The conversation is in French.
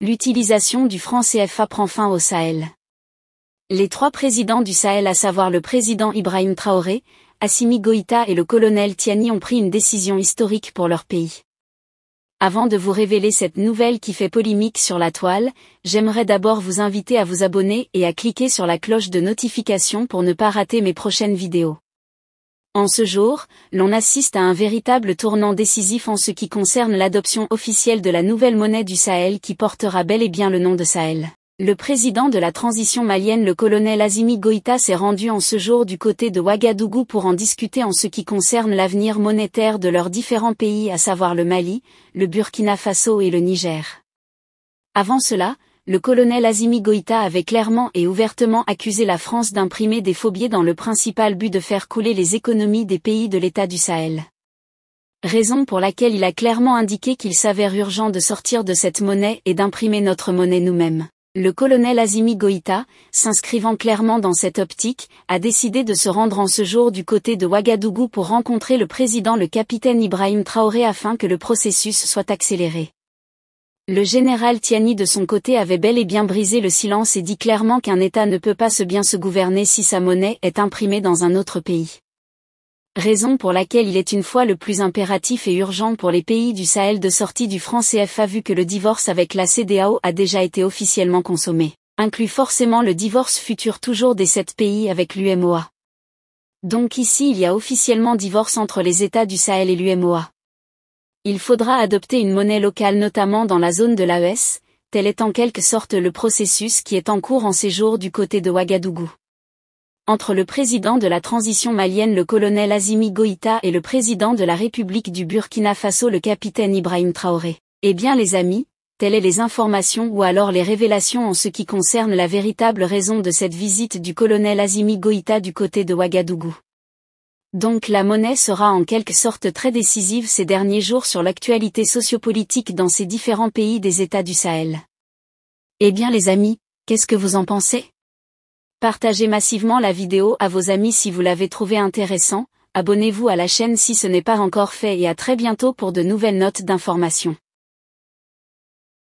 L'utilisation du franc CFA prend fin au Sahel. Les 3 présidents du Sahel, à savoir le président Ibrahim Traoré, Assimi Goïta et le colonel Tiani, ont pris une décision historique pour leur pays. Avant de vous révéler cette nouvelle qui fait polémique sur la toile, j'aimerais d'abord vous inviter à vous abonner et à cliquer sur la cloche de notification pour ne pas rater mes prochaines vidéos. En ce jour, l'on assiste à un véritable tournant décisif en ce qui concerne l'adoption officielle de la nouvelle monnaie du Sahel qui portera bel et bien le nom de Sahel. Le président de la transition malienne, le colonel Assimi Goïta, s'est rendu en ce jour du côté de Ouagadougou pour en discuter en ce qui concerne l'avenir monétaire de leurs différents pays, à savoir le Mali, le Burkina Faso et le Niger. Avant cela, le colonel Assimi Goïta avait clairement et ouvertement accusé la France d'imprimer des faux billets dans le principal but de faire couler les économies des pays de l'État du Sahel. Raison pour laquelle il a clairement indiqué qu'il s'avère urgent de sortir de cette monnaie et d'imprimer notre monnaie nous-mêmes. Le colonel Assimi Goïta, s'inscrivant clairement dans cette optique, a décidé de se rendre en ce jour du côté de Ouagadougou pour rencontrer le président, le capitaine Ibrahim Traoré, afin que le processus soit accéléré. Le général Tiani de son côté avait bel et bien brisé le silence et dit clairement qu'un État ne peut pas bien se gouverner si sa monnaie est imprimée dans un autre pays. Raison pour laquelle il est une fois le plus impératif et urgent pour les pays du Sahel de sortie du franc CFA, vu que le divorce avec la CEDEAO a déjà été officiellement consommé. Inclut forcément le divorce futur toujours des 7 pays avec l'UMOA. Donc ici il y a officiellement divorce entre les États du Sahel et l'UMOA. Il faudra adopter une monnaie locale, notamment dans la zone de l'AES, tel est en quelque sorte le processus qui est en cours en ces jours du côté de Ouagadougou. Entre le président de la transition malienne, le colonel Assimi Goïta, et le président de la République du Burkina Faso, le capitaine Ibrahim Traoré. Eh bien les amis, telles sont les informations ou alors les révélations en ce qui concerne la véritable raison de cette visite du colonel Assimi Goïta du côté de Ouagadougou. Donc la monnaie sera en quelque sorte très décisive ces derniers jours sur l'actualité sociopolitique dans ces différents pays des États du Sahel. Eh bien les amis, qu'est-ce que vous en pensez? Partagez massivement la vidéo à vos amis si vous l'avez trouvé intéressant, abonnez-vous à la chaîne si ce n'est pas encore fait et à très bientôt pour de nouvelles notes d'information.